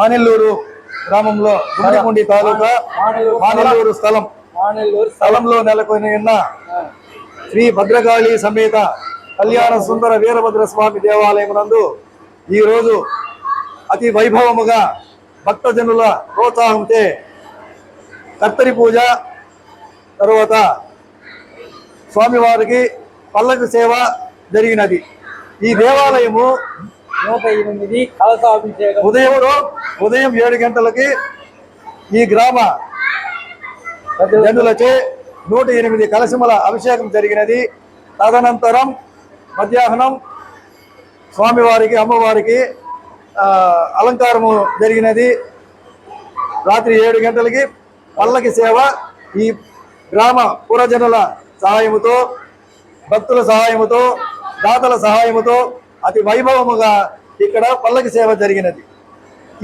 మానెల్లూరు గ్రామంలో గుండెకుండి తాలూకా మానెల్లూరు స్థలంలో నెలకొని ఉన్న శ్రీ భద్రకాళి సమేత కళ్యాణ సుందర వీరభద్ర స్వామి దేవాలయం నందు ఈరోజు అతి వైభవముగా భక్తజనుల ప్రోత్సాహంతో కత్తరి పూజ తరువాత స్వామివారికి పల్లకి సేవ జరిగినది. ఈ దేవాలయము 108 కలశాభిషేకం ఉదయం 7 గంటలకి ఈ గ్రామ జనులచే 108 కలశముల అభిషేకం జరిగినది. తదనంతరం మధ్యాహ్నం స్వామివారికి అమ్మవారికి అలంకారము జరిగినది. రాత్రి 7 గంటలకి పల్లకి సేవ ఈ గ్రామ పురజనుల సహాయముతో, భక్తుల సహాయముతో, దాతల సహాయముతో అతి వైభవముగా ఇక్కడ పల్లకి సేవ జరిగినది.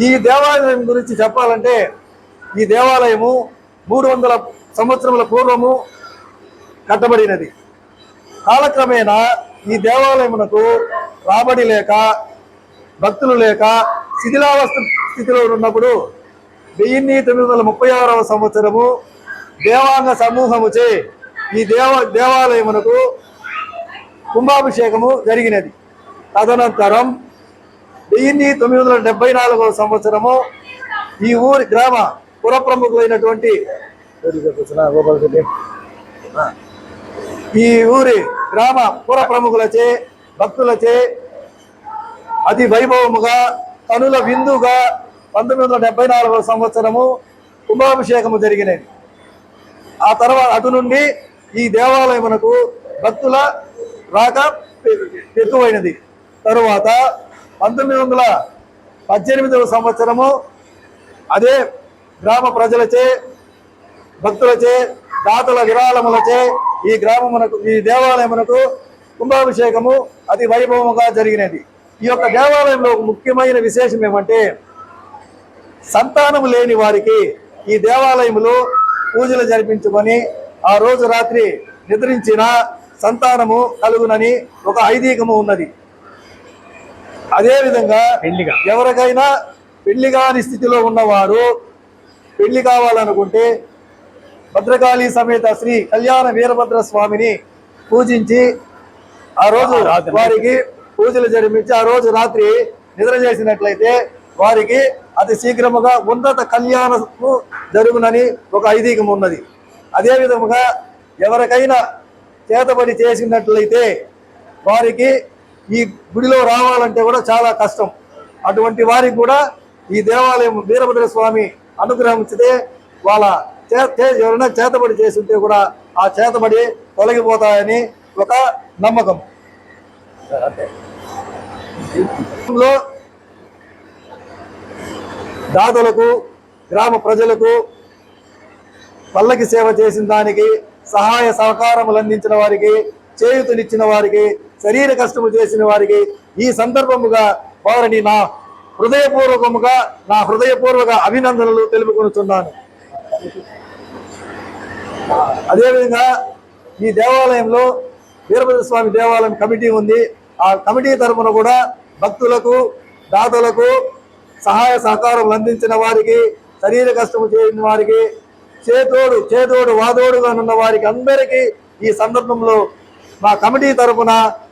ఈ దేవాలయం గురించి చెప్పాలంటే ఈ దేవాలయము 300 సంవత్సరముల పూర్వము కట్టబడినది. కాలక్రమేణా ఈ దేవాలయమునకు రాబడి లేక, భక్తులు లేక శిథిలావస్థ స్థితిలో ఉన్నప్పుడు 1936వ సంవత్సరము దేవాంగ సమూహముచే ఈ దేవాలయమునకు కుంభాభిషేకము జరిగినది. తదనంతరం 1974వ సంవత్సరము ఈ ఊరి గ్రామ పుర ప్రముఖులైనటువంటి ఈ ఊరి గ్రామ పుర ప్రముఖులచే, భక్తులచే అతి వైభవముగా కనుల విందుగా 1974వ సంవత్సరము కుంభాభిషేకము జరిగినది. ఆ తర్వాత అటు నుండి ఈ దేవాలయమునకు భక్తుల రాక ఎక్కువైనది. తరువాత 1918వ సంవత్సరము అదే గ్రామ ప్రజలచే, భక్తులచే, దాతల విరాళములచే ఈ దేవాలయమునకు కుంభాభిషేకము అతి వైభవముగా జరిగినది. ఈ యొక్క దేవాలయంలో ముఖ్యమైన విశేషం ఏమంటే సంతానము లేని వారికి ఈ దేవాలయములో పూజలు జరిపించుకొని ఆ రోజు రాత్రి నిద్రించిన సంతానము కలుగునని ఒక ఐదీకము ఉన్నది. అదేవిధంగా ఎవరికైనా పెళ్లి కాని స్థితిలో ఉన్నవారు పెళ్లి కావాలనుకుంటే భద్రకాళి సమేత శ్రీ కళ్యాణ వీరభద్ర స్వామిని పూజించి ఆ రోజు వారికి పూజలు జరిపించి ఆ రోజు రాత్రి నిద్ర చేసినట్లయితే వారికి అతి శీఘ్రముగా ఉన్నత కళ్యాణము జరుగునని ఒక ఐదీకం ఉన్నది. అదే విధముగా ఎవరికైనా చేతబడి చేసినట్లయితే వారికి ఈ గుడిలో రావాలంటే కూడా చాలా కష్టం. అటువంటి వారికి కూడా ఈ దేవాలయం వీరభద్ర స్వామి అనుగ్రహించితే వాళ్ళ ఎవరైనా చేతబడి చేస్తుంటే కూడా ఆ చేతబడి తొలగిపోతాయని ఒక నమ్మకం. దాతలకు, గ్రామ ప్రజలకు పల్లకి సేవ చేసిన దానికి, సహాయ సహకారములు అందించిన వారికి, చేయూతనిచ్చిన వారికి, శరీర కష్టము చేసిన వారికి ఈ సందర్భముగా వారిని నా హృదయపూర్వక అభినందనలు తెలుపుకొనుచున్నాను. అదేవిధంగా ఈ దేవాలయంలో వీరభద్ర స్వామి దేవాలయం కమిటీ ఉంది. ఆ కమిటీ తరఫున కూడా భక్తులకు, దాతలకు, సహాయ సహకారం అందించిన వారికి, శరీర కష్టము చేసిన వారికి, చేదోడు వాదోడుగా ఉన్న వారికి అందరికీ ఈ సందర్భంలో మా కమిటీ తరఫున,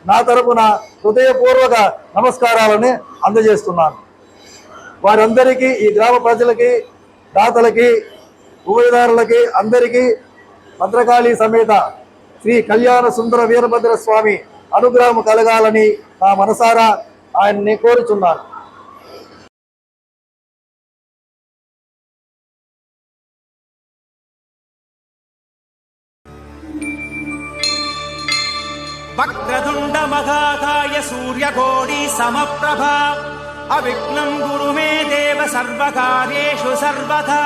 నా తరఫున హృదయపూర్వక నమస్కారాలని అందజేస్తున్నాను. వారందరికీ, ఈ గ్రామ ప్రజలకి, దాతలకి, ఉభయదారులకి అందరికీ భద్రకాళి సమేత శ్రీ కళ్యాణ సుందర వీరభద్ర స్వామి అనుగ్రహం కలగాలని నా మనసారా ఆయన్ని కోరుచున్నాను. వక్రతుండ మహాకాయ సూర్యకోటి సమప్రభా అవిఘ్నం గురు మే దేవ సర్వకార్యేషు సర్వదా.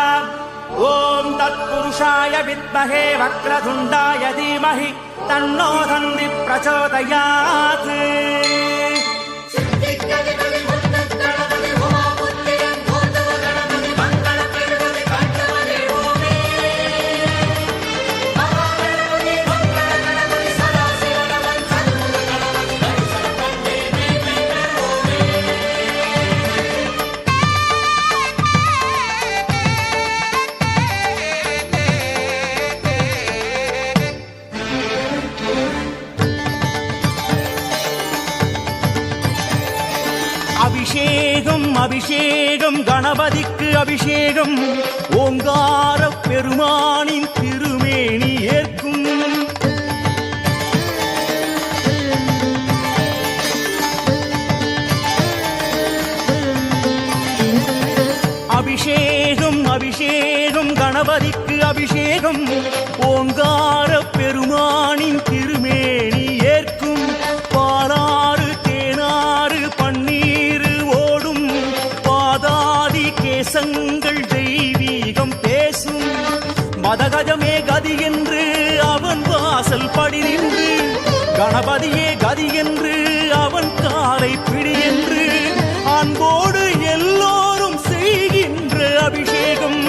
ఓం తత్పురుషాయ విద్మహే వక్రతుండాయ ధీమహి తన్నో ధన్వి ప్రచోదయాత్. அபிஷேகம் கணபதிக்கு அபிஷேகம் ஓங்கார பெருமானின் திருமேனி ஏற்கும். அபிஷேகம் அபிஷேகம் கணபதிக்கு அபிஷேகம் ஓங்கார பெருமானின் திருமேனி ஏற்கும். பாலாறு தேனாறு பன்னீர் ஓடும் பாதாதி கேசங்கள் தெய்வீகம் பேசும். மதகஜமே கதி என்று அவன் வாசல் படி நின்று கணபதியே கதி என்று அவன் காலை பிடி என்று அன்போடு எல்லோரும் செய்கின்ற அபிஷேகம்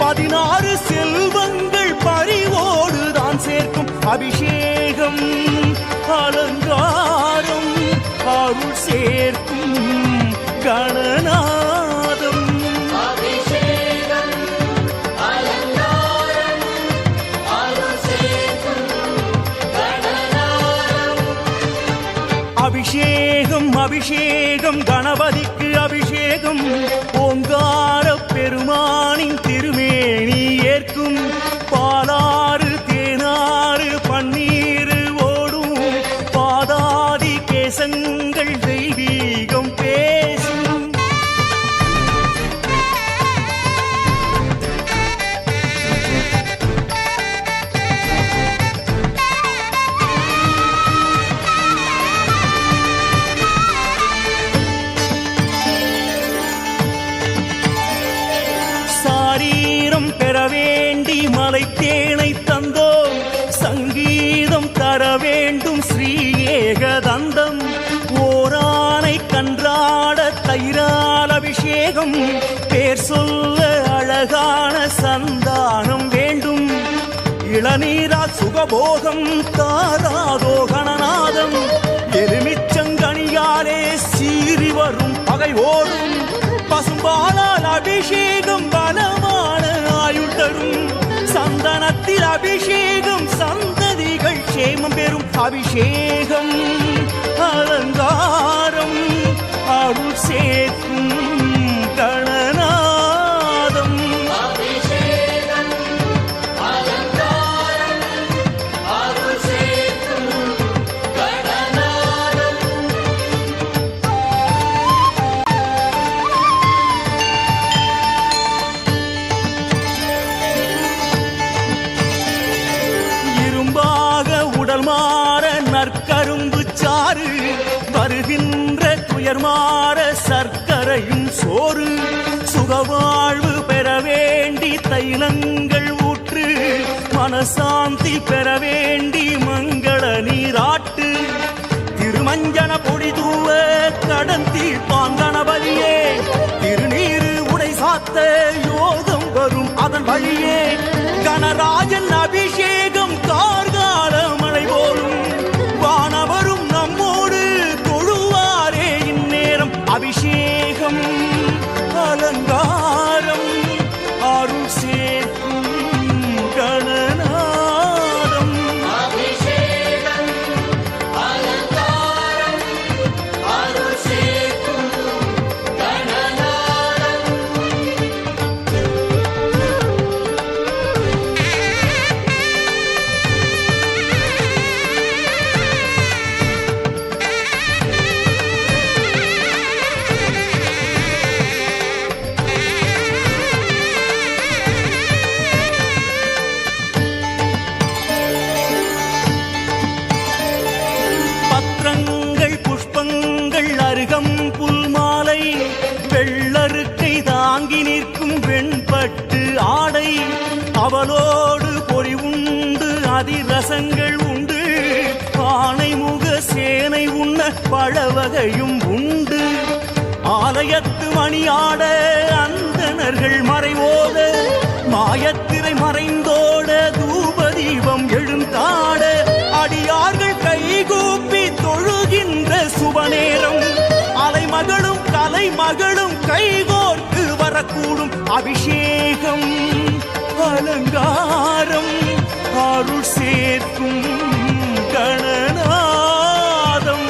16 செல்வங்கள் பறிவோடு தான் சேர்க்கும் அபிஷேகம். அலங்காரம் அருள் சேர்க்கும் கணநாதம். அபிஷேகம் அபிஷேகம் கணபதிக்கு அபிஷேகம் ஓங்கார பெருமானின் திருமேனி ஏற்கும். பாலாறு தேனாறு பன்னீர் ஓடும் பாதாதி கேசங்கள் தெய்வீகம் பேசும். சாரீரம் பெற வேண்டி மலை தேனை தந்தோம். சங்கீதம் தர வேண்டும் ஸ்ரீ ஏகதந்தம். ஓரானை கன்றாட தயிரால் அபிஷேகம். பேர் சொல்ல அழகான சந்தானம் வேண்டும். இளநீரா சுகபோகம் தாராதோ கணநாதம். எலுமிச்சங்கனியாலே சீறி வரும் பகை ஓடும். பசும்பாலால் அபிஷேகம் பலமான ஆயுள் தரும். சந்தனத்தில் அபிஷேகம் சந்ததிகள் சேமம் பெறும் அபிஷேகம். அலங்காரம் அருள் சேர்க்கும் கணநாதம். மாற நற்கரும்பு சாறு வருகின்ற துயர் மாற சர்க்கரையும் சோறு. சுகவாழ்வு பெற வேண்டி தைலங்கள் ஊற்று. மனசாந்தி பெற வேண்டி மங்கள நீராட்டு. திருமஞ்சன பொடி தூவ கடன் தீர்ப்பான் கணபதியே. திருநீரு உடை சாத்த யோகம் வரும் அதன் வழியே. கணராஜன் அபிஷேகம் கார்கால மழை போலும். வானவரும் நம்மோடு தொழுவாரே இந்நேரம் அபிஷேகம். அலங்காரம் அருள் சேர்க்கும் கணநாதம். அருகம் புல் மாலை வெள்ளருக்கை தாங்கி நிற்கும் வெண்பட்டு ஆடை. அவளோடு பொறி உண்டு அதிரசங்கள் உண்டு. ஆனை முக சேனை உண்ண பழவகையும் உண்டு. ஆலயத்து மணியாட அந்தணர்கள் மறைவோட. மாயத்திரை மறைந்தோட தூப தீபம் எழுந்தாட. அடியார்கள் கைகூப்பி தொழுகின்ற சுபநேரம். அலைமகளும் கலைமகளும் கைகோர்த்து வரக்கூடும் அபிஷேகம். அலங்காரம் அருள் சேர்க்கும் கணநாதம்.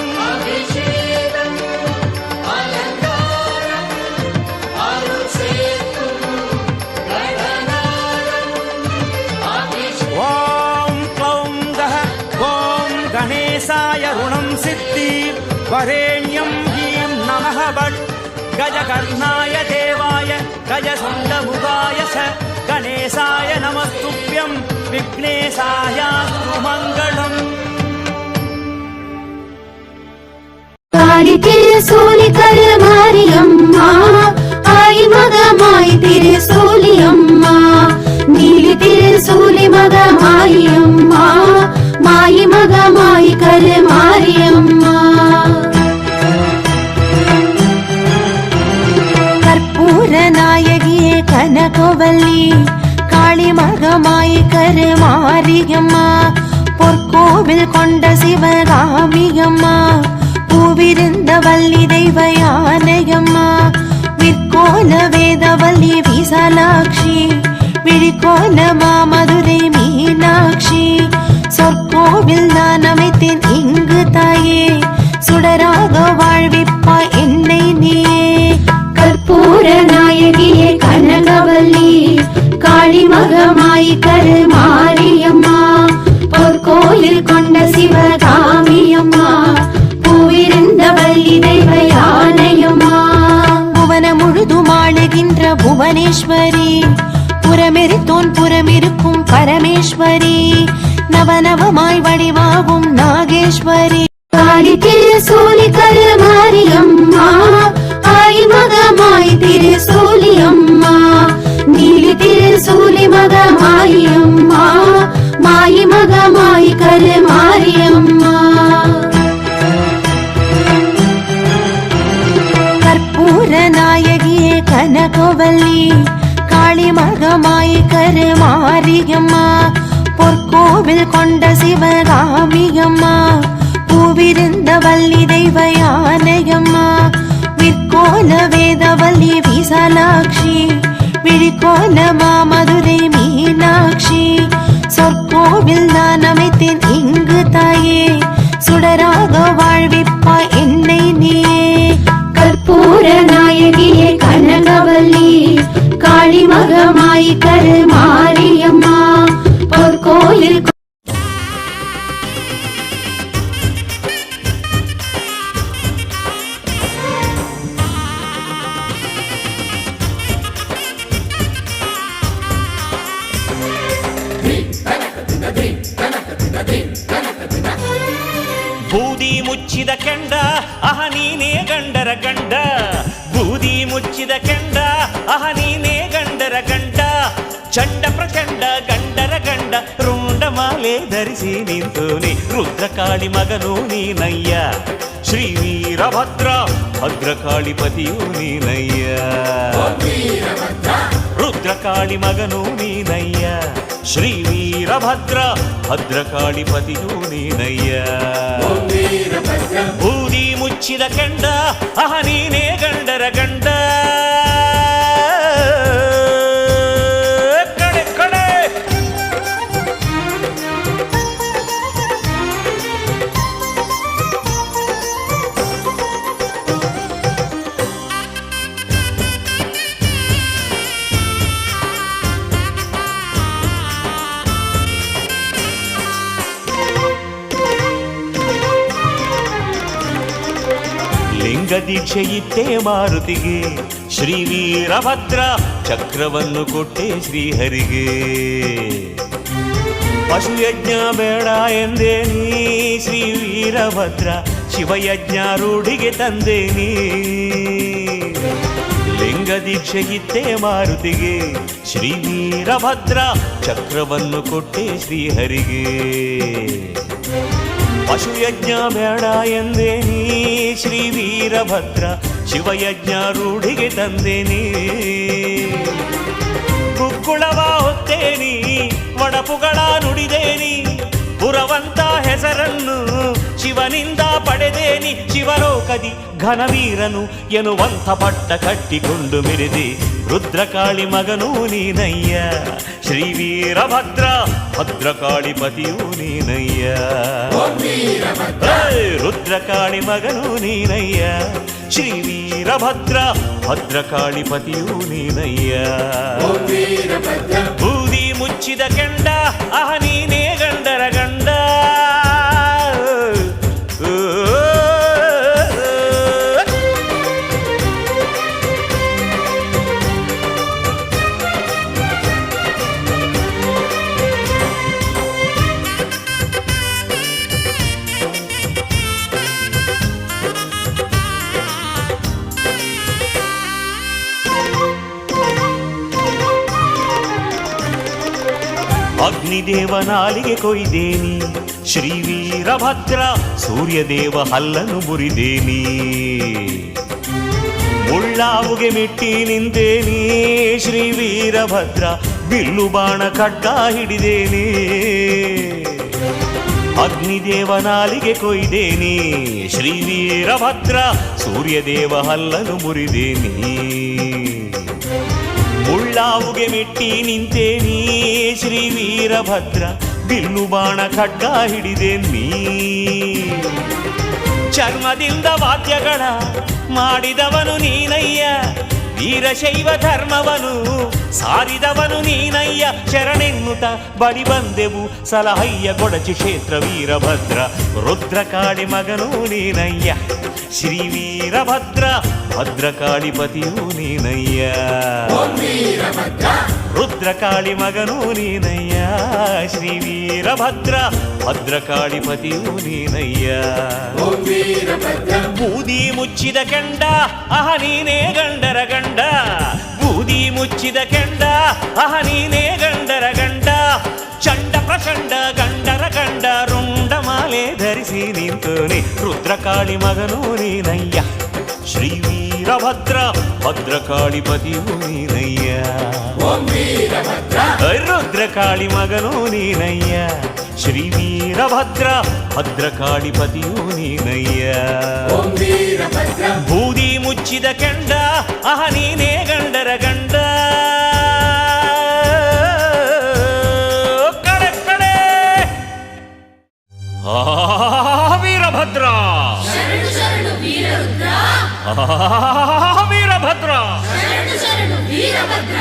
सिद्धि वरेण्यं ह्रीं नमः भट् गजकर्णाय देवाय गजसुण्डमुखाय च गणेशाय नमस्तुभ्यं विघ्नेशायास्तु मङ्गलम् காரி திருசூலி கருமாரியம்மா ஆய் மகமாய் திருசூலி அம்மா நீலி திருசூலி மகமாயி அம்மா மாயி மகமாய் கருமாரியம்மா கற்பூர நாயகியே கனகவல்லி காளி மகமாய் கருமாரியம்மா பொற்கோவில் கொண்ட சிவகாமியம்மா பூவிருந்த வள்ளி தெய்வ யானையம்மா விற்கோல வேதவல்லி விசாலாட்சி விழிக்கோல மாமதுரை மீனாட்சி சொற்கோவில் நான் அமைத்தேன் இங்கு தாயே சுடராக வாழ்விப்பாய் என்னை நீயே கற்பூர நாயகியே கனகவல்லி காளி மகமாய் கருமாரியம்மா பொற்கோயில் கொண்ட சிவகாமியம்மா பூவிருந்த வள்ளி தெய்வ யானையம்மா புவன முழுதும் ஆளுகின்ற புவனேஸ்வரி புறமெரித்தோன் புறமிருக்கும் பரமேஸ்வரி நவநவமாய் வடிவாகும் நாகேஸ்வரி காரி திருசூலி கருமாரியம்மா ஆய் மகமாய் திருசூலி அம்மா நீலி திருசூலி மகமாயி அம்மா மாயி மகமாய் கருமாரியம்மா கற்பூர நாயகியே கனகவல்லி காளி மகமாய் கருமாரியம்மா பொற்கோவில் கொண்ட சிவகாமியம்மா பூவிருந்த வள்ளி தெய்வ யானையம்மா விற்கோல வேதவல்லி விசாலாட்சி விழிக்கோல மாமதுரை மீனாட்சி சொற்கோவில் நான் அமைத்தேன் இங்கு தாயே சுடராக வாழ்விப்பாய் என்னை நீயே கற்பூர நாயகியே கனகவல்லி காளி மகமாய் கருமாரியம்மா பொற்கோயில் ಬೂದಿ ಮುಚ್ಚಿದ ಕೆಂಡ ಅಹ ನೀನೇ ಗಂಡರ ಗಂಡ ಬೂದಿ ಮುಚ್ಚಿದ ಕೆಂಡ ಅಹ ನೀನೇ ಗಂಡರ ಗಂಡ ಚಂಡ ಪ್ರಚಂಡ ಗಂಡರ ಗಂಡ ರುಂಡ ಮಾಲೆ ಧರಿಸಿ ನಿಂತೋನಿ ರುದ್ರಕಾಳಿ ಮಗನೂ ನೀನಯ್ಯ ಶ್ರೀ ವೀರಭದ್ರ ಭದ್ರಕಾಳಿ ಪತಿಯೂ ನೀನಯ್ಯ ರುದ್ರಕಾಳಿ ಮಗನೂ ನೀನಯ್ಯ ಶ್ರೀ ವೀರಭದ್ರ ಭದ್ರಕಾಳಿ ಪತಿಯೂ ನೀನಯ್ಯ ಬೂದಿ ಮುಚ್ಚಿದ ಕೆಂಡ ಅಹ ನೀನೇ ಗಂಡರ ಗಂಡ ಕಡೆ ಕಡೆ ಲಿಂಗ ದೀಕ್ಷೆ ಇತ್ತೇ ಮಾರುತಿಗೆ ಶ್ರೀ ವೀರಭದ್ರ ಚಕ್ರವನ್ನು ಕೊಟ್ಟೆ ಶ್ರೀಹರಿಗೆ ಪಶುಯಜ್ಞ ಬೇಡ ಎಂದೇನಿ ಶ್ರೀ ವೀರಭದ್ರ ಶಿವಯಜ್ಞ ರೂಢಿಗೆ ತಂದೇನಿ ಲಿಂಗ ದೀಕ್ಷೆ ಇತ್ತೇ ಮಾರುತಿಗೆ ಶ್ರೀ ವೀರಭದ್ರ ಚಕ್ರವನ್ನು ಕೊಟ್ಟೆ ಶ್ರೀಹರಿಗೆ ಪಶುಯಜ್ಞ ಬೇಡ ಎಂದೇನಿ ಶ್ರೀ ವೀರಭದ್ರ ಶಿವಯಜ್ಞ ರೂಢಿಗೆ ತಂದೇನಿ ಗುಗ್ಗುಳವ ಹೊತ್ತೇನಿ ಒಡಪುಗಳ ನುಡಿದೇನಿ ಪುರವಂತ ಹೆಸರನ್ನು ಶಿವನಿಂದ ಪಡೆದೇನಿ ಶಿವಲೋಕದಿ ಘನವೀರನು ಎನ್ನುವಂಥ ಪಟ್ಟ ಕಟ್ಟಿಕೊಂಡು ಮಿಡಿದೆ ರುದ್ರಕಾಳಿ ಮಗನೂ ನೀನಯ್ಯ ಶ್ರೀ ವೀರಭದ್ರ ಭದ್ರಕಾಳಿ ಪತಿಯೂ ನೀನಯ್ಯ ರುದ್ರಕಾಳಿ ಮಗನೂ ನೀನಯ್ಯ ಶ್ರೀ ವೀರಭದ್ರ ಭದ್ರಕಾಳಿ ಪತಿಯೂ ನೀನಯ್ಯ ಬೂದಿ ಮುಚ್ಚಿದ ಕೆಂಡ ಅಹ ನೀನೇ ಗಂಡರ ಗಂಡ ಅಗ್ನಿದೇವ ನಾಲಿಗೆ ಕೊಯ್ದೇನಿ ಶ್ರೀ ವೀರಭದ್ರ ಸೂರ್ಯದೇವ ಹಲ್ಲನು ಮುರಿದೇನಿ ಮುಳ್ಳಾವುಗೆ ಮೆಟ್ಟಿ ನಿಂತೇನಿ ಶ್ರೀ ವೀರಭದ್ರ ಬಿಲ್ಲು ಬಾಣ ಖಡ್ಗ ಹಿಡಿದೇನಿ ಅಗ್ನಿದೇವ ನಾಲಿಗೆ ಕೊಯ್ದೇನಿ ಶ್ರೀ ವೀರಭದ್ರ ಸೂರ್ಯದೇವ ಹಲ್ಲನು ಮುರಿದೇನಿ ಮುಳ್ಳಾವುಗೆ ಮೆಟ್ಟಿ ನಿಂತೇನಿ ಶ್ರೀ ವೀರಭದ್ರ ಬಿಲ್ಲು ಬಾಣ ಖಡ್ಗ ಹಿಡಿದೇನಿ ಚರ್ಮದಿಂದ ವಾದ್ಯಗಳ ಮಾಡಿದವನು ನೀನಯ್ಯ ವೀರಶೈವ ಧರ್ಮವನು ಸಾರಿದವನು ನೀನಯ್ಯ ಶರಣೆನ್ನುತ್ತ ಬಳಿ ಬಂದೆವು ಸಲಹಯ್ಯ ಕೊಡಚಿ ಕ್ಷೇತ್ರ ವೀರಭದ್ರ ರುದ್ರಕಾಳಿ ಮಗನೂ ನೀನಯ್ಯ ಶ್ರೀ ವೀರಭದ್ರ ಭದ್ರಕಾಳಿಪತಿಯೂ ನೀನಯ್ಯ ರುದ್ರಕಾಳಿ ಮಗನೂ ನೀನಯ್ಯ ಶ್ರೀ ವೀರಭದ್ರ ಭದ್ರಕಾಳಿಪತಿಯೂ ನೀನಯ್ಯ ಬೂದಿ ಮುಚ್ಚಿದ ಕೆಂಡ ಅಹ ನೀನೇ ಗಂಡರ ಗಂಡ ಬೂದಿ ಮುಚ್ಚಿದ ಕೆಂಡ ಅಹ ನೀನೇ ಗಂಡರ ಗಂಡ ಚಂಡ ಪ್ರಚಂಡ ಗಂಡರ ಗಂಡ ರುಂಡ ಮಾಲೆ ಧರಿಸಿ ನಿಂತೋನೆ ರುದ್ರಕಾಳಿ ಮಗನೂ ನೀನಯ್ಯ ಶ್ರೀ ವೀರಭದ್ರ ಭದ್ರಕಾಳಿಪತಿಯೂ ನೀನಯ್ಯ ರುದ್ರಕಾಳಿ ಮಗನೂ ನೀನಯ್ಯ ಶ್ರೀ ವೀರಭದ್ರ ಭದ್ರಕಾಳಿಪತಿಯೂ ನೀನಯ್ಯ ಬೂದಿ ಮುಚ್ಚಿದ ಕೆಂಡ ಅಹ ನೀನೇ ಗಂಡರ ಗಂಡ ಕಡೆ ಕಡೆ ವೀರಭದ್ರ ವೀರಭದ್ರ ವೀರಭದ್ರ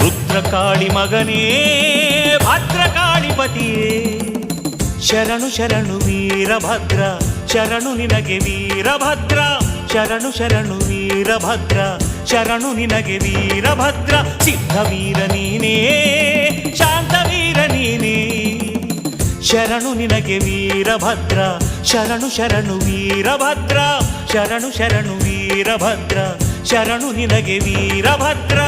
ರುದ್ರಕಾಳಿ ಮಗನೇ ಭದ್ರಕಾಳಿಪತಿಯೇ ಶರಣು ಶರಣು ವೀರಭದ್ರ ಶರಣು ನಿನಗೆ ವೀರಭದ್ರ ಶರಣು ಶರಣು ವೀರಭದ್ರ ಶರಣು ನಿನಗೆ ವೀರಭದ್ರ ಸಿದ್ಧವೀರ ನೀನೇ ಶಾಂತವೀರ ನೀನೇ ಶರಣು ನಿನಗೆ ವೀರಭದ್ರ ಶರಣು ಶರಣು ವೀರಭದ್ರ ಶರಣು ಶರಣು ವೀರಭದ್ರ ಶರಣು ನಿನಗೆ ವೀರಭದ್ರ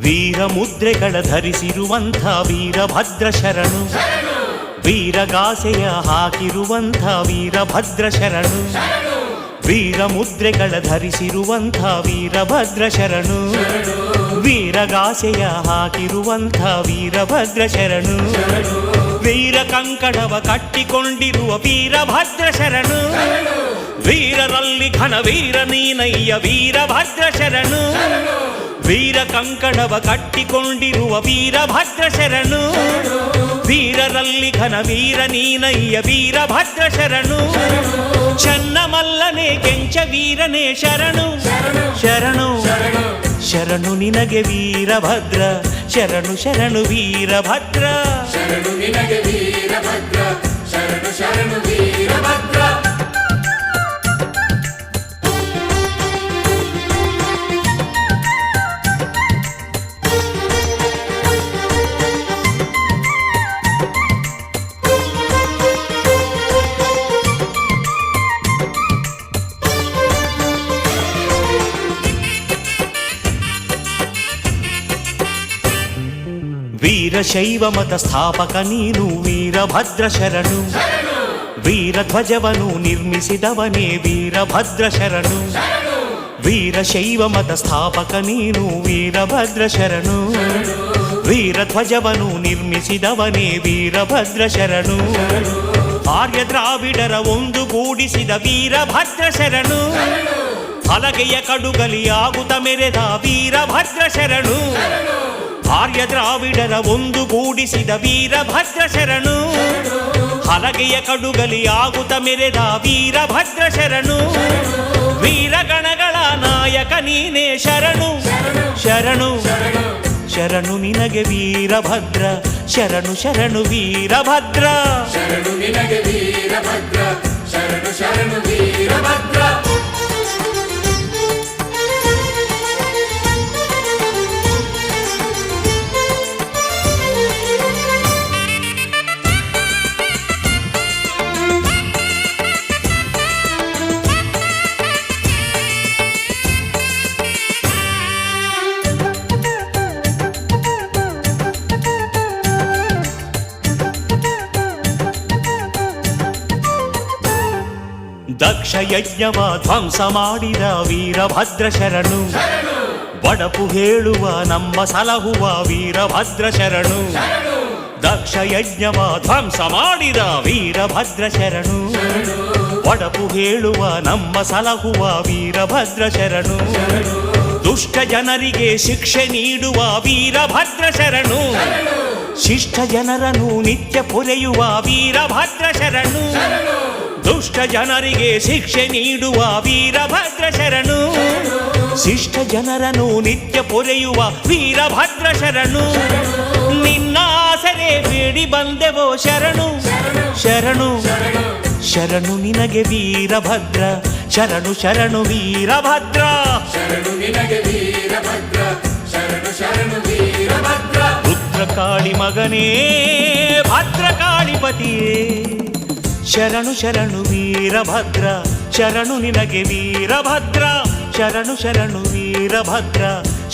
ವೀರ ಮುದ್ರೆಗಳ ಧರಿಸಿರುವಂಥ ವೀರಭದ್ರ ಶರಣು ವೀರಗಾಸೆಯ ಹಾಕಿರುವಂಥ ವೀರಭದ್ರ ಶರಣು ವೀರ ಮುದ್ರೆಗಳ ಧರಿಸಿರುವಂಥ ವೀರಭದ್ರ ಶರಣು ವೀರಗಾಸೆಯ ಹಾಕಿರುವಂಥ ವೀರಭದ್ರ ಶರಣು ವೀರ ಕಂಕಣವ ಕಟ್ಟಿಕೊಂಡಿರುವ ವೀರಭದ್ರ ಶರಣು ವೀರರಲ್ಲಿ ಘನ ವೀರ ನೀನಯ್ಯ ವೀರಭದ್ರ ಶರಣು ವೀರ ಕಂಕಣವ ಕಟ್ಟಿಕೊಂಡಿರುವ ವೀರಭದ್ರ ಶರಣು ವೀರರಲ್ಲಿ ಘನ ವೀರ ನೀನಯ್ಯ ವೀರಭದ್ರ ಶರಣು ಚನ್ನಮಲ್ಲನೆ ಕೆಂಚ ವೀರನೇ ಶರಣು ಶರಣು ಶರಣು ನಿನಗೆ ವೀರಭದ್ರ ಶರಣು ಶರಣು ವೀರಭದ್ರ ಶರಣು ನಿನಗೆ ವೀರಭದ್ರ ಶರಣು ಶರಣು ವೀರಭದ್ರ ವೀರಶೈವ ಮತ ಸ್ಥಾಪಕ ನೀನು ವೀರಭದ್ರ ಶರಣು ವೀರಧ್ವಜವನು ನಿರ್ಮಿಸಿದವನೇ ವೀರಭದ್ರ ಶರಣು ವೀರಶೈವ ಮತ ಸ್ಥಾಪಕ ನೀನು ವೀರಭದ್ರ ಶರಣು ವೀರಧ್ವಜವನು ನಿರ್ಮಿಸಿದವನೇ ವೀರಭದ್ರ ಶರಣು ಆರ್ಯ ದ್ರಾವಿಡರ ಒಂದುಗೂಡಿಸಿದ ವೀರಭದ್ರ ಶರಣು ಹಲಗೆಯ ಕಡುಗಲಿಯಾಗುತ್ತ ಮೆರೆದ ವೀರಭದ್ರ ಶರಣು ಆರ್ಯ ದ್ರಾವಿಡರ ಒಂದುಗೂಡಿಸಿದ ವೀರಭದ್ರ ಶರಣು ಹಲಗೆಯ ಕಡುಗಲಿಯಾಗುತ್ತ ಮೆರೆದ ವೀರಭದ್ರ ಶರಣು ವೀರಗಣಗಳ ನಾಯಕ ನೀನೇ ಶರಣು ಶರಣು ಶರಣು ನಿನಗೆ ವೀರಭದ್ರ ಶರಣು ಶರಣು ವೀರಭದ್ರ ಶರಣು ನಿನಗೆ ವೀರಭದ್ರ ಶರಣು ಶರಣು ವೀರಭದ್ರ ದಕ್ಷ ಯಜ್ಞವ ಧ್ವಂಸ ಮಾಡಿದ ವೀರಭದ್ರ ಶರಣು ಬಡಪು ಹೇಳುವ ನಮ್ಮ ಸಲಹುವ ವೀರಭದ್ರ ಶರಣು ದಕ್ಷ ಯಜ್ಞವ ಧ್ವಂಸ ಮಾಡಿದ ವೀರಭದ್ರ ಶರಣು ಬಡಪು ಹೇಳುವ ನಮ್ಮ ಸಲಹುವ ವೀರಭದ್ರ ಶರಣು ದುಷ್ಟ ಜನರಿಗೆ ಶಿಕ್ಷೆ ನೀಡುವ ವೀರಭದ್ರ ಶರಣು ಶಿಷ್ಟ ಜನರನ್ನು ನಿತ್ಯ ಪೊರೆಯುವ ವೀರಭದ್ರ ಶರಣು ದುಷ್ಟ ಜನರಿಗೆ ಶಿಕ್ಷೆ ನೀಡುವ ವೀರಭದ್ರ ಶರಣು ಶಿಷ್ಟ ಜನರನ್ನು ನಿತ್ಯ ಪೊರೆಯುವ ವೀರಭದ್ರ ಶರಣು ನಿನ್ನ ಆಸರೆ ಬೇಡಿ ಬಂದೆವೋ ಶರಣು ಶರಣು ಶರಣು ನಿನಗೆ ವೀರಭದ್ರ ಶರಣು ಶರಣು ವೀರಭದ್ರ ಶರಣು ನಿನಗೆ ವೀರಭದ್ರ ಶರಣು ಶರಣು ವೀರಭದ್ರ ರುದ್ರಕಾಳಿ ಮಗನೇ ಭದ್ರಕಾಳಿಪತಿಯೇ ಶರಣು ಶರಣು ವೀರಭದ್ರ ಶರಣು ನಿನಗೆ ವೀರಭದ್ರ ಶರಣು ಶರಣು ವೀರಭದ್ರ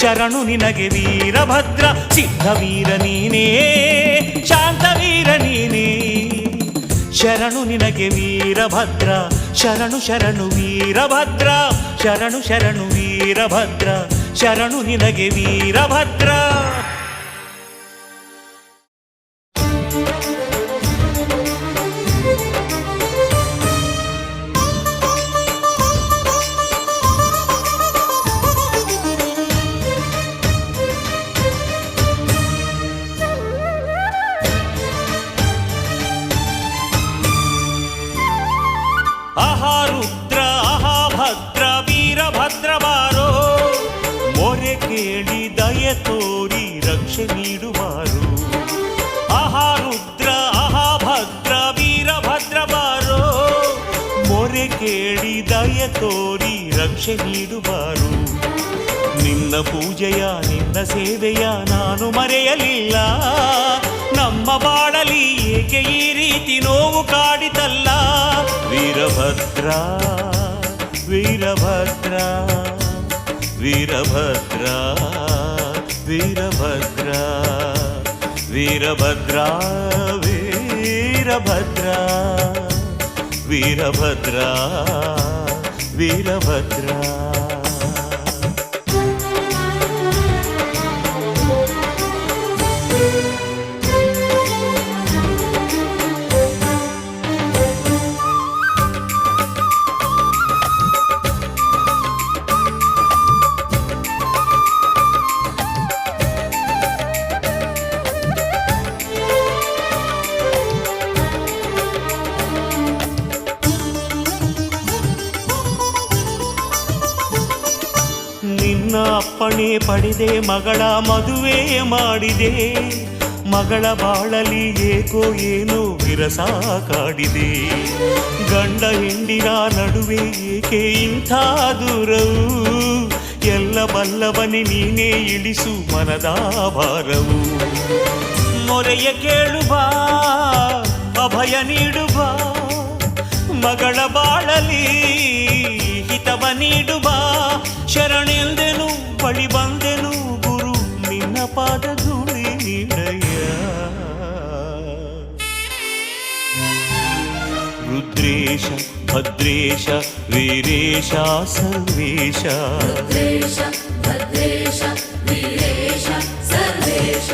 ಶರಣು ನಿನಗೆ ವೀರಭದ್ರ ಸಿದ್ಧವೀರ ನೀನೇ ಶಾಂತವೀರ ನೀನೇ ಶರಣು ನಿನಗೆ ವೀರಭದ್ರ ಶರಣು ಶರಣು ವೀರಭದ್ರ ಶರಣು ಶರಣು ವೀರಭದ್ರ ಶರಣು ನಿನಗೆ ವೀರಭದ್ರ ಆಹಾ ರುದ್ರ ಆಹಾ ಭದ್ರ ವೀರಭದ್ರ ಬಾರೋ ಮೊರೆ ಕೇಳಿ ದಯ ತೋರಿ ರಕ್ಷೆ ನೀಡುವಾರು ಆಹಾ ರುದ್ರ ಆಹಾ ಭದ್ರ ವೀರಭದ್ರ ಬಾರೋ ಮೊರೆ ಕೇಳಿ ದಯ ತೋರಿ ರಕ್ಷೆ ನೀಡುವಾರು ನಿನ್ನ ಪೂಜೆಯ ನಿನ್ನ ಸೇವೆಯ ನಾನು ಮರೆಯಲಿಲ್ಲ ನಮ್ಮ ಬಾಳಲಿ ಏಕೆ ಈ ರೀತಿ ನೋವು ಕಾಡಿತಲ್ಲ ವೀರಭದ್ರ ವೀರಭದ್ರ ವೀರಭದ್ರ ವೀರಭದ್ರ ವೀರಭದ್ರ ವೀರಭದ್ರ ವೀರಭದ್ರ ವೀರಭದ್ರ ಅಪ್ಪಣೆ ಪಡೆದೆ ಮಗಳ ಮದುವೆ ಮಾಡಿದೆ ಮಗಳ ಬಾಳಲಿ ಏಕೋ ಏನೋ ವಿರಸ ಕಾಡಿದೆ ಗಂಡ ಹೆಂಡಿನ ನಡುವೆ ಏಕೆ ಇಂಥ ದೂರವು ಎಲ್ಲ ಬಲ್ಲವನೇ ನೀನೇ ಇಳಿಸು ಮನದ ಭಾರವು ಮೊರೆಯ ಕೇಳು ಬಾ ಅಭಯ ನೀಡು ಬಾ ಮಗಳ ಬಾಳಲಿ ಹಿತವ ನೀಡು ಬಾ ಶರಣೆಂದೆನು ಬಳಿ ಬಂದೆನು ಗುರು ನಿನ್ನ ಪಾದ ಧೂಳಿ ನೀಡಯ್ಯ ರುದ್ರೇಶ ಭದ್ರೇಶ ವೀರೇಶ ಸರ್ವೇಶ ರುದ್ರೇಶ ಭದ್ರೇಶ ವೀರೇಶ ಸರ್ವೇಶ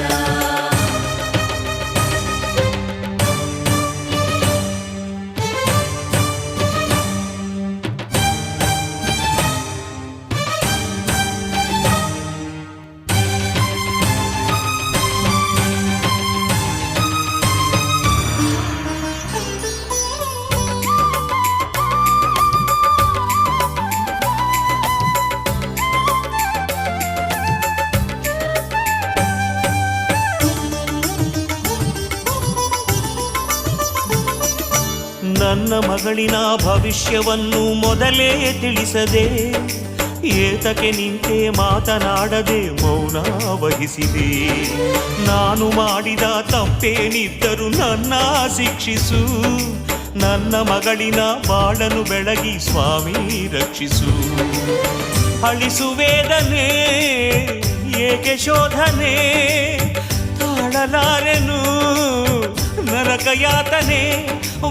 ಮಗಳಿನ ಭವಿಷ್ಯವನ್ನು ಮೊದಲೇ ತಿಳಿಸದೆ ಏತಕ್ಕೆ ನಿಂತೆ ಮಾತನಾಡದೆ ಮೌನ ವಹಿಸಿದೆ. ನಾನು ಮಾಡಿದ ತಪ್ಪೇನಿದ್ದರೂ ನನ್ನ ಶಿಕ್ಷಿಸು, ನನ್ನ ಮಗಳಿನ ಬಾಳನು ಬೆಳಗಿ ಸ್ವಾಮಿ ರಕ್ಷಿಸು. ಅಳಿಸು ವೇದನೆ ಏಕೆ ಶೋಧನೆ, ತಾಳಲಾರೆನು ನರಕ ಯಾತನೆ.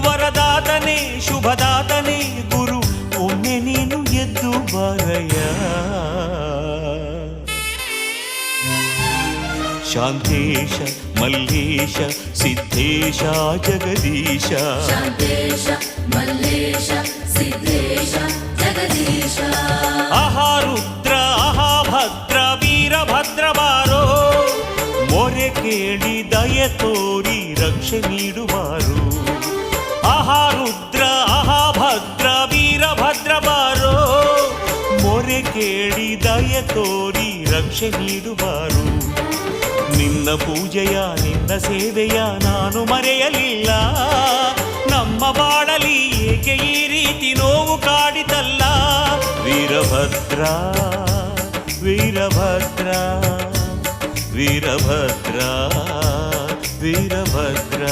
ವರದಾತನೆ ಶುಭದಾತನೆ ಗುರು, ಒಮ್ಮೆ ನೀನು ಎದ್ದು ಬಾರಯ್ಯ. ಶಾಂತೇಶ ಮಲ್ಲೇಶ ಸಿದ್ಧೇಶ ಜಗದೀಶ, ಶಾಂತೇಶ ಮಲ್ಲೇಶ ಸಿದ್ಧೇಶ ಜಗದೀಶ. ಆಹಾ ರುದ್ರ ಆಹಾ ಭದ್ರ ವೀರಭದ್ರ ಬಾರೋ, ಮೊರೆ ಕೇಳಿ ದಯೆ ತೋರಿ ರಕ್ಷೆ ನೀಡುವಾರು. ಆಹಾ ರುದ್ರ ಆಹಾ ಭದ್ರ ವೀರಭದ್ರ ಬಾರೋ, ಮೊರೆ ಕೇಳಿ ದಯೆ ತೋರಿ ರಕ್ಷೆ ನೀಡುವಾರು. ನಿನ್ನ ಪೂಜೆಯ ನಿನ್ನ ಸೇವೆಯ ನಾನು ಮರೆಯಲಿಲ್ಲ, ನಮ್ಮ ಬಾಳಲಿ ಏಕೆ ಈ ರೀತಿ ನೋವು ಕಾಡಿತಲ್ಲ. ವೀರಭದ್ರ ವೀರಭದ್ರ ವೀರಭದ್ರ ವೀರಭದ್ರ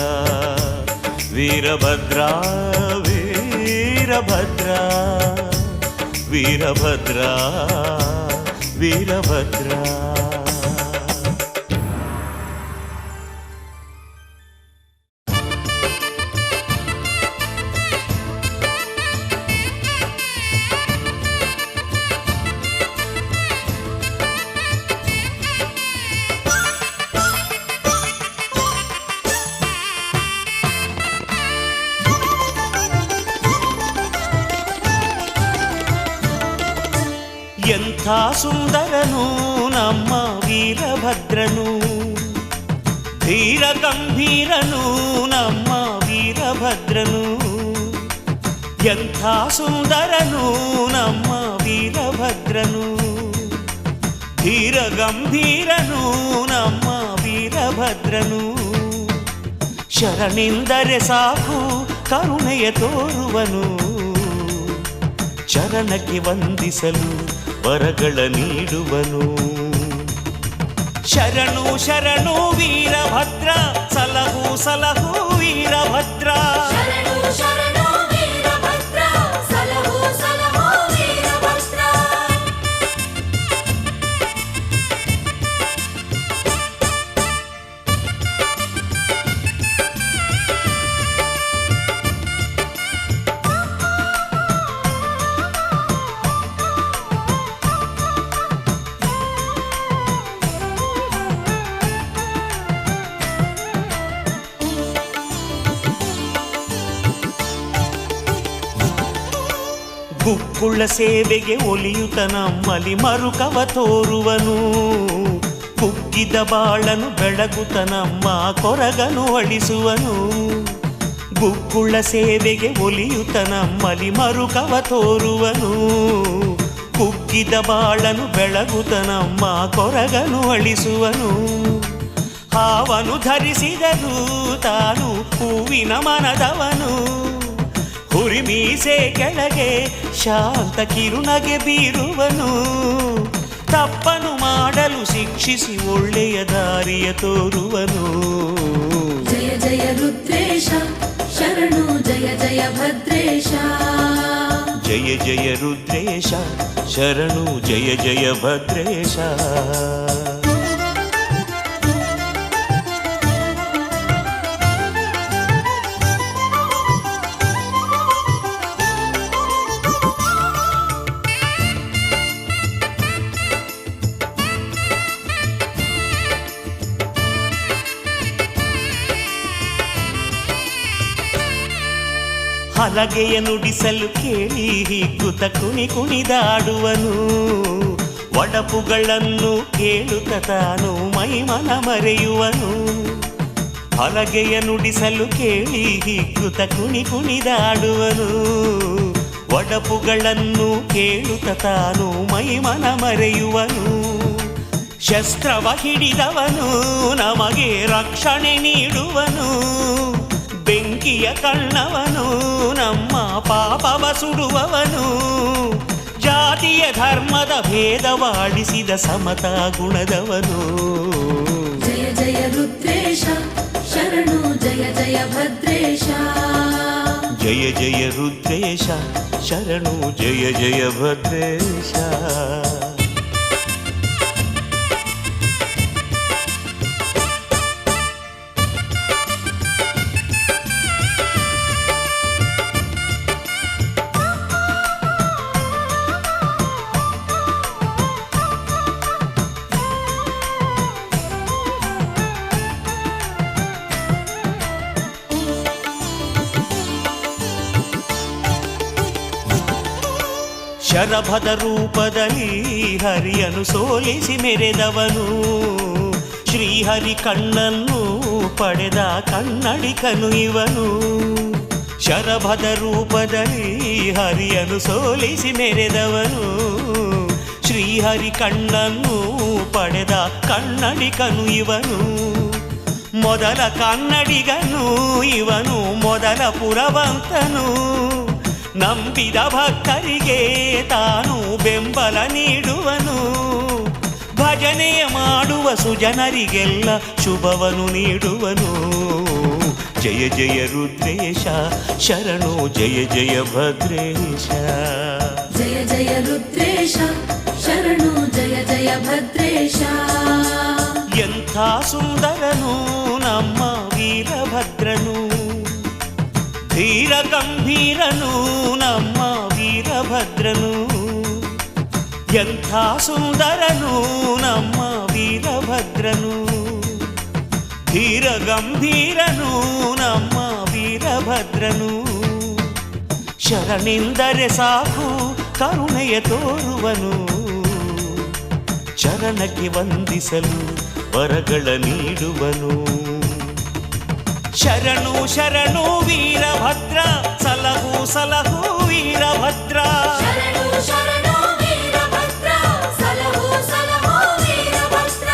ವೀರಭದ್ರ ವೀರಭದ್ರ ವೀರಭದ್ರ ವೀರಭದ್ರ. ಎಂಥ ಸುಂದರನು ನಮ್ಮ ವೀರಭದ್ರನು, ಧೀರ ಗಂಭೀರನು ನಮ್ಮ ವೀರಭದ್ರನು. ಎಂಥ ಸುಂದರನು ನಮ್ಮ ವೀರಭದ್ರನು, ಧೀರ ಗಂಭೀರನು ನಮ್ಮ ವೀರಭದ್ರನು. ಶರಣೆಂದರೆ ಸಾಕು ಕರುಣೆಯ ತೋರುವನು, ಚರಣಕ್ಕೆ ವಂದಿಸಲು ವರಗಳ ನೀಡುವನು. ಶರಣು ಶರಣು ವೀರಭದ್ರ, ಸಲಹು ಸಲಹು ವೀರಭದ್ರ. ಶರಣು ಶರಣು ವೀರಭದ್ರ, ಸಲಹು ಸಲಹು ವೀರಭದ್ರ. ಗುಕ್ಕುಳ್ಳ ಸೇವೆಗೆ ಒಲಿಯುತ ನಮ್ಮಲಿ ಮರುಕವ ತೋರುವನು, ಕುಗ್ಗಿದ ಬಾಳನು ಬೆಳಗುತ್ತ ನಮ್ಮ ಕೊರಗನು ಅಳಿಸುವನು. ಗುಕ್ಕುಳ್ಳ ಸೇವೆಗೆ ಒಲಿಯುತ ನಮ್ಮಲಿ ಮರುಕವ ತೋರುವನು, ಕುಗ್ಗಿದ ಬಾಳನು ಬೆಳಗುತ್ತ ನಮ್ಮ ಕೊರಗನು ಅಳಿಸುವನು. ಹಾವನು ಧರಿಸಿದರು ತಾನು ಹೂವಿನ ಮನದವನು, ಹುರಿಮೀಸೆ ಕೆಳಗೆ ಶಾಂತ ಕಿರುನಗೆ ಬೀರುವನು. ತಪ್ಪನು ಮಾಡಲು ಶಿಕ್ಷಿಸಿ ಒಳ್ಳೆಯ ದಾರಿಯ ತೋರುವನು. ಜಯ ಜಯ ರುದ್ರೇಶ ಶರಣು ಜಯ ಜಯ ಭದ್ರೇಶ. ಜಯ ಜಯ ರುದ್ರೇಶ ಶರಣು ಜಯ ಜಯ ಭದ್ರೇಶ. ಹಲಗೆಯ ನುಡಿಸಲು ಕೇಳಿ ಹಿಗ್ಗುತ್ತ ಕುಣಿ ಕುಣಿದಾಡುವನು, ಒಡಪುಗಳನ್ನು ಕೇಳುತ್ತ ತಾನು ಮೈಮನ ಮರೆಯುವನು. ಹಲಗೆಯ ನುಡಿಸಲು ಕೇಳಿ ಹಿಗ್ಗುತ್ತ ಕುಣಿ ಕುಣಿದಾಡುವನು, ಒಡಪುಗಳನ್ನು ಕೇಳುತ್ತ ತಾನು ಮೈಮನ ಮರೆಯುವನು. ಶಸ್ತ್ರವ ಹಿಡಿದವನು ನಮಗೆ ರಕ್ಷಣೆ ನೀಡುವನು, ಬೆಂಕಿಯ ಕಣ್ಣವನು ನಮ್ಮ ಪಾಪವ ಸುಡುವವನು ಜಾತಿಯ ಧರ್ಮದ ಭೇದವಾಡಿಸಿದ ಸಮತಾ ಗುಣದವನು ಜಯ ಜಯ ರುದ್ರೇಶ ಶರಣು ಜಯ ಜಯ ಭದ್ರೇಶ ಜಯ ಜಯ ರುದ್ರೇಶ ಶರಣು ಜಯ ಜಯ ಭದ್ರೇಶ ಶರಭದ ರೂಪದಲ್ಲಿ ಹರಿಯನು ಸೋಲಿಸಿ ಮೆರೆದವನು ಶ್ರೀಹರಿ ಕಣ್ಣನ್ನು ಪಡೆದ ಕನ್ನಡಿಕನು ಇವನು ಶರಭದ ರೂಪದಲ್ಲಿ ಹರಿಯನು ಸೋಲಿಸಿ ಮೆರೆದವನು ಶ್ರೀಹರಿ ಕಣ್ಣನ್ನು ಪಡೆದ ಕನ್ನಡಿಕನು ಇವನು ಮೊದಲ ಕನ್ನಡಿಗನು ಇವನು ಮೊದಲ ಪುರವಂತನು ನಂಬಿದ ಭಕ್ತರಿಗೆ ತಾನು ಬೆಂಬಲ ನೀಡುವನು ಭಜನೆಯ ಮಾಡುವ ಸುಜನರಿಗೆಲ್ಲ ಶುಭವನು ನೀಡುವನು ಜಯ ಜಯ ರುದ್ರೇಶ ಶರಣು ಜಯ ಜಯ ಭದ್ರೇಶ ಜಯ ಜಯ ರುದ್ರೇಶ ಶರಣು ಜಯ ಜಯ ಭದ್ರೇಶ ಎಂಥ ಸುಂದರನು ನಮ್ಮ ವೀರಭದ್ರನು ಧೀರ ಗಂಭೀರನು ನಮ್ಮ ವೀರಭದ್ರನು ಎಂಥ ಸುಂದರನು ನಮ್ಮ ವೀರಭದ್ರನು ಧೀರ ಗಂಭೀರನು ನಮ್ಮ ವೀರಭದ್ರನು ಶರಣೆಂದರೆ ಸಾಕು ಕರುಣೆಯ ತೋರುವನು ಚರಣಕ್ಕೆ ವಂದಿಸಲು ವರಗಳ ನೀಡುವನು ಶರಣು ಶರಣು ವೀರಭದ್ರ ಸಲಹು ಸಲಹು ವೀರಭದ್ರ ಶರಣು ಶರಣು ವೀರಭದ್ರ ಸಲಹು ಸಲಹು ವೀರಭದ್ರ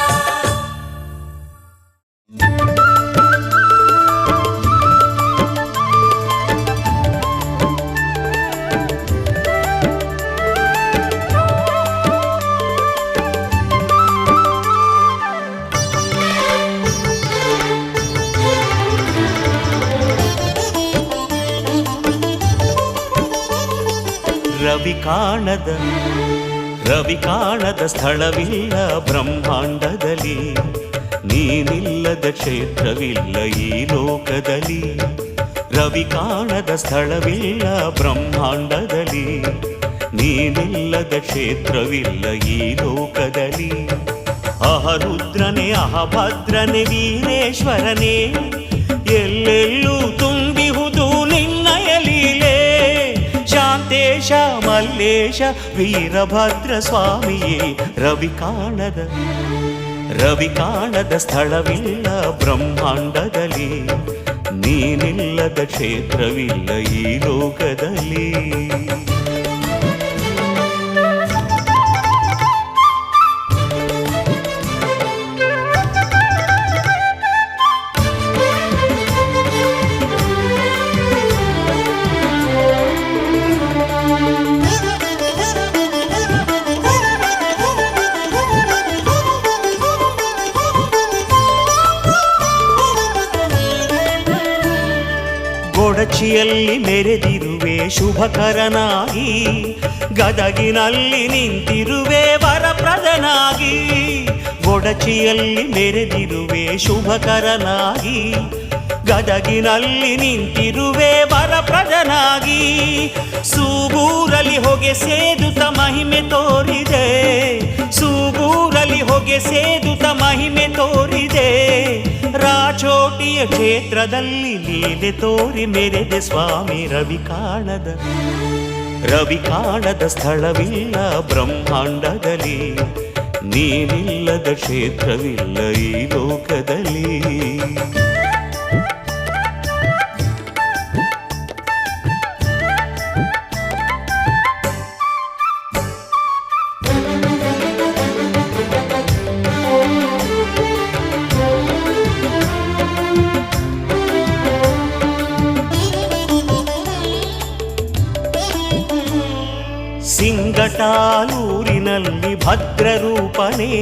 ರವಿ ಕಾಣದ ಸ್ಥಳವಿಲ್ಲ ಬ್ರಹ್ಮಾಂಡದಲ್ಲಿ ನೀನಿಲ್ಲದ ಕ್ಷೇತ್ರವಿಲ್ಲ ಈ ಲೋಕದಲ್ಲಿ ರವಿ ಕಾಣದ ಸ್ಥಳವಿಲ್ಲ ಬ್ರಹ್ಮಾಂಡದಲ್ಲಿ ನೀನಿಲ್ಲದ ಕ್ಷೇತ್ರವಿಲ್ಲ ಈ ಲೋಕದಲ್ಲಿ ಅಹರುದ್ರನೇ ಅಹಭದ್ರನೇ ವೀರೇಶ್ವರನೇ ಎಲ್ಲೆಲ್ಲೂ ತುಂಬಿಹುದು ನಿನ್ನಯ ಲೀಲೆ ಶಾಂತೇಶ ಮಲ್ಲೇಶ ವೀರಭದ್ರ ಸ್ವಾಮಿಯೇ ರವಿ ಕಾಣದ ಸ್ಥಳವಿಲ್ಲ ಬ್ರಹ್ಮಾಂಡದಲ್ಲಿ ನೀನಿಲ್ಲದ ಕ್ಷೇತ್ರವಿಲ್ಲ ಈ ಲೋಕದಲ್ಲಿ ಕೊಡಚಿಯಲ್ಲಿ ಮೆರೆದಿರುವೆ ಶುಭಕರನಾಗಿ ಗದಗಿನಲ್ಲಿ ನಿಂತಿರುವೆ ವರಪ್ರದನಾಗಿ ಕೊಡಚಿಯಲ್ಲಿ ಮೆರೆದಿರುವೆ ಶುಭಕರನಾಗಿ ಗದಗಿನಲ್ಲಿ ನಿಂತಿರುವೆ ವರಪ್ರದನಾಗಿ ಸೂಗೂರಲ್ಲಿ ಹೊಗೆ ಸೇದುತ್ತ ಮಹಿಮೆ ತೋರಿದೆ ಸೂಗೂರಲ್ಲಿ ಹೊಗೆ ಸೇದುತ್ತ ಮಹಿಮೆ ತೋರಿದೆ ರಾಚೋಟಿಯ ಕ್ಷೇತ್ರದಲ್ಲಿ ಲೀಲೆ ತೋರಿ ಮೆರೆದೆ ಸ್ವಾಮಿ ರವಿ ಕಾಣದ ಸ್ಥಳವಿಲ್ಲ ಬ್ರಹ್ಮಾಂಡದಲ್ಲಿ ನೀನಿಲ್ಲದ ಕ್ಷೇತ್ರವಿಲ್ಲ ಈ ಲೋಕದಲ್ಲಿ ಸಿಂಗಟಾಲೂರಿನಲ್ಲಿ ಭದ್ರರೂಪನೇ,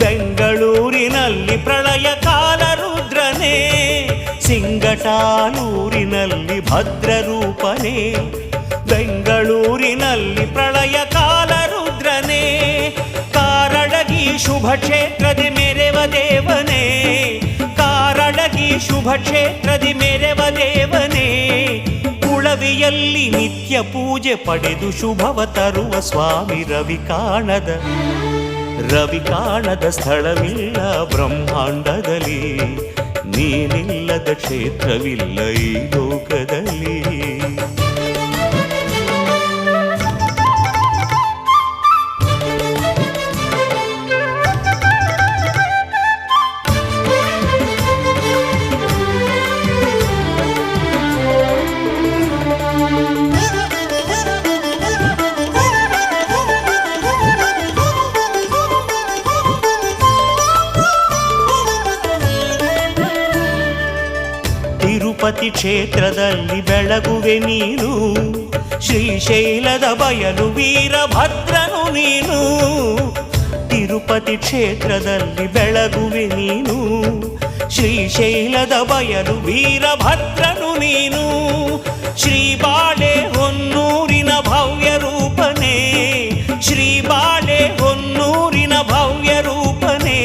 ಬೆಂಗಳೂರಿನಲ್ಲಿ ಪ್ರಳಯ ಕಾಲ ರುದ್ರನೇ. ಸಿಂಗಟಾಲೂರಿನಲ್ಲಿ ಭದ್ರರೂಪನೇ, ಬೆಂಗಳೂರಿನಲ್ಲಿ ಪ್ರಳಯ ಕಾಲ ರುದ್ರನೇ. ಕಾರಡಗಿ ಶುಭ ಕ್ಷೇತ್ರದಿ ಮೆರೆವ ದೇವನೇ, ಕಾರಡಗಿ ಶುಭ ಕ್ಷೇತ್ರದಿ ಮೆರೆವ ದೇವನೇ. ಉಳವಿಯಲ್ಲಿ ನಿತ್ಯ ಪೂಜೆ ಪಡೆದು ಶುಭವ ತರುವ ಸ್ವಾಮಿ ರವಿ ಕಾಣದ ಸ್ಥಳವಿಲ್ಲ ಬ್ರಹ್ಮಾಂಡದಲ್ಲಿ, ನೀನಿಲ್ಲದ ಕ್ಷೇತ್ರವಿಲ್ಲ ಈ ಲೋಕದಲ್ಲಿ. ತಿರುಪತಿ ಕ್ಷೇತ್ರದಲ್ಲಿ ಬೆಳಗುವೆ ನೀನು, ಶ್ರೀಶೈಲದ ಬಯಲು ವೀರಭದ್ರನು ನೀನು. ತಿರುಪತಿ ಕ್ಷೇತ್ರದಲ್ಲಿ ಬೆಳಗುವೆ ನೀನು, ಶ್ರೀಶೈಲದ ಬಯಲು ವೀರಭದ್ರನು ನೀನು. ಶ್ರೀಬಾಳೆ ಹೊನ್ನೂರಿನ ಭವ್ಯ ರೂಪನೇ, ಶ್ರೀಬಾಳೆ ಹೊನ್ನೂರಿನ ಭವ್ಯ ರೂಪನೇ.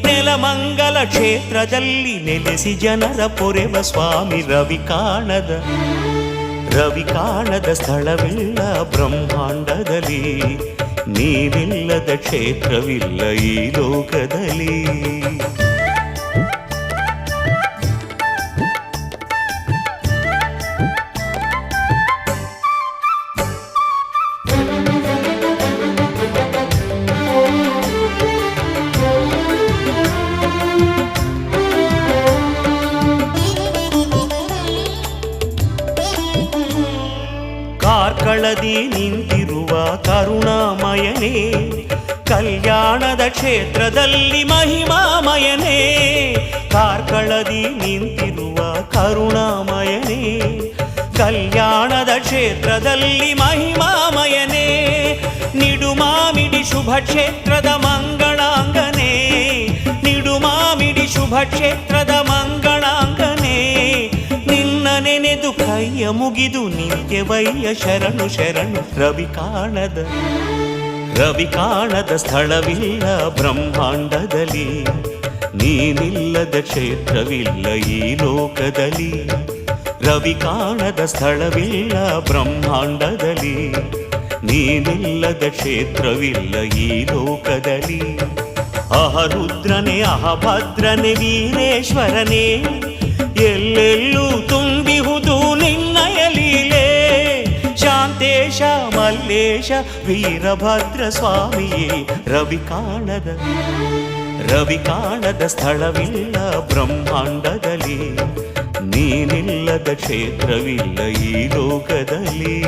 ನೆಲಮಂಗಲ ಕ್ಷೇತ್ರದಲ್ಲಿ ನೆಲೆಸಿ ಜನರ ಪೊರೆವ ಸ್ವಾಮಿ ರವಿ ಕಾಣದ ಸ್ಥಳವಿಲ್ಲ ಬ್ರಹ್ಮಾಂಡದಲ್ಲಿ, ನೀನಿಲ್ಲದ ಕ್ಷೇತ್ರವಿಲ್ಲ ಈ ಲೋಕದಲ್ಲಿ. ಕಾರ್ಕಳದಿ ನಿಂತಿರುವ ಕರುಣಾಮಯನೇ, ಕಲ್ಯಾಣದ ಕ್ಷೇತ್ರದಲ್ಲಿ ಮಹಿಮಾಮಯನೇ. ಕಾರ್ಕಳದಿ ನಿಂತಿರುವ ಕರುಣಾಮಯನೇ, ಕಲ್ಯಾಣದ ಕ್ಷೇತ್ರದಲ್ಲಿ ಮಹಿಮಾಮಯನೇ. ನಿಡುಮಾಮಿಡಿ ಶುಭ ಕ್ಷೇತ್ರದ ಮಂಗಳಾಂಗನೇ, ನಿಡುಮಾಮಿಡಿ ಶುಭ ಕ್ಷೇತ್ರದ ಮಂಗಳಾಂಗನೇ. ನಿನ್ನ ನೆನೆದು ಕೈಯ ಮುಗಿದು ನಿತ್ಯವಯ್ಯ ಶರಣು ಶರಣು. ರವಿ ಕಾಣದ ಸ್ಥಳವಿಲ್ಲ ಬ್ರಹ್ಮಾಂಡದಲ್ಲಿ, ನೀನಿಲ್ಲದ ಕ್ಷೇತ್ರವಿಲ್ಲ ಈ ಲೋಕದಲ್ಲಿ. ರವಿ ಕಾಣದ ಸ್ಥಳವಿಲ್ಲ ಬ್ರಹ್ಮಾಂಡದಲ್ಲಿ, ನೀನಿಲ್ಲದ ಕ್ಷೇತ್ರವಿಲ್ಲ ಈ ಲೋಕದಲ್ಲಿ. ಅಹರುದ್ರನೇ ಅಹಭದ್ರನೇ ವೀರೇಶ್ವರನೇ, ಎಲ್ಲೆಲ್ಲೂ ತುಂಬಿಹುದು ನಿನ್ನಯ ಲೀಲೆ. ಶಾಂತೇಶ ಮಲ್ಲೇಶ ವೀರಭದ್ರ ಸ್ವಾಮಿಯೇ, ರವಿ ಕಾಣದ ಸ್ಥಳವಿಲ್ಲ ಬ್ರಹ್ಮಾಂಡದಲ್ಲಿ, ನೀನಿಲ್ಲದ ಕ್ಷೇತ್ರವಿಲ್ಲ ಈ ಲೋಕದಲ್ಲಿ.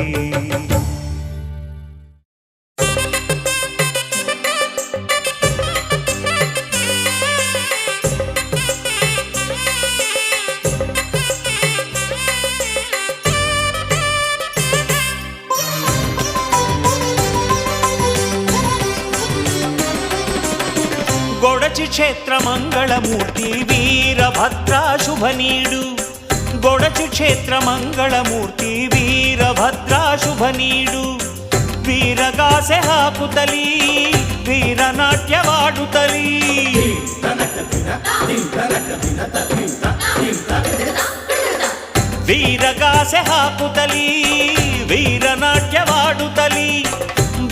ಗೊಡಚಿ ಕ್ಷೇತ್ರ ಮಂಗಳಮೂರ್ತಿ ವೀರಭದ್ರ ಶುಭ ನೀಡು, ಗೊಡಚಿ ಕ್ಷೇತ್ರ ಮಂಗಳಮೂರ್ತಿ ವೀರಭದ್ರ ಶುಭ ನೀಡು. ವೀರಗಾಸೆ ಹಾಕುತ್ತಲೀ ವೀರನಾಟ್ಯವಾಡುತ್ತಲೀ, ವೀರಗಾಸೆ ಹಾಕುತ್ತಲೀ ವೀರನಾಟ್ಯವಾಡುತ್ತಲೀ.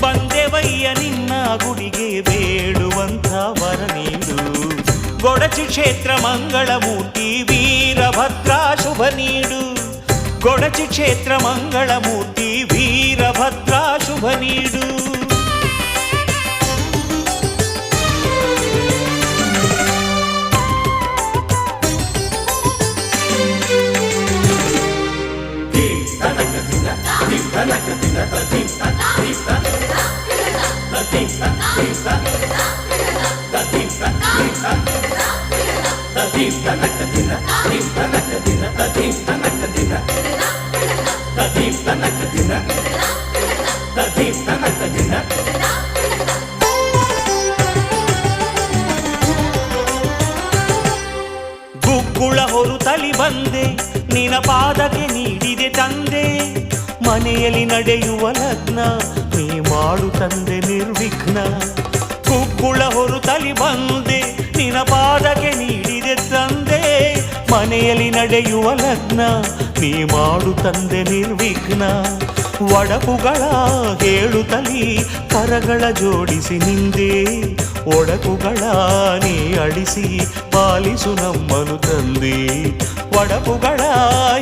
ಬಂದೆವಯ್ಯ ನಿನ್ನ ಗುಡಿಗೆ ಬೇಡುವಂಥ ವರ ನೀಡು. ಗೊಡಚಿ ಕ್ಷೇತ್ರ ಮಂಗಳಮೂರ್ತಿ ವೀರಭದ್ರ ಶುಭ ನೀಡು, ಗೊಡಚಿ ಕ್ಷೇತ್ರ ಮಂಗಳಮೂರ್ತಿ ವೀರಭದ್ರ ಶುಭ ನೀಡು. ಗುಗ್ಗುಳ ಹೊರುತಲಿ ಬಂದೆ ನಿನ ಪಾದಕ್ಕೆ ನೀಡಿದೆ ತಂದೆ ಮನೆಯಲ್ಲಿ ನಡೆಯುವ ಲಗ್ನ ನೀ ಮಾಡು ತಂದೆ ನಿರ್ವಿಘ್ನ ಗುಗ್ಗುಳ ಹೊರುತಲಿ ಬಂದೆ ನಿನ ಪಾದಕ್ಕೆ ನೀಡಿದೆ ತಂದೆ ಮನೆಯಲ್ಲಿ ನಡೆಯುವ ಲಗ್ನ ನೀ ಮಾಡು ತಂದೆ ನಿರ್ವಿಘ್ನ ಒಡಕುಗಳ ಹೇಳುತ್ತಲಿ ಕರಗಳ ಜೋಡಿಸಿ ನಿಂದೆ ಒಡಕುಗಳ ನೀ ಅಳಿಸಿ ಪಾಲಿಸು ನಮ್ಮನು ತಂದೆ ಒಡಕುಗಳ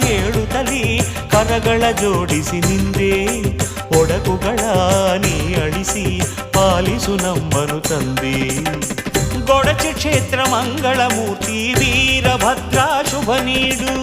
ಹೇಳುತ್ತಲಿ ಕರಗಳ ಜೋಡಿಸಿ ನಿಂದೆ ಒಡಕುಗಳ ನೀ ಅಳಿಸಿ ಪಾಲಿಸು ನಮ್ಮನು ತಂದೆ ಗೊಡಚಿ ಕ್ಷೇತ್ರ ಮಂಗಳ ಮೂರ್ತಿ ವೀರಭದ್ರ ಶುಭ ನೀಡು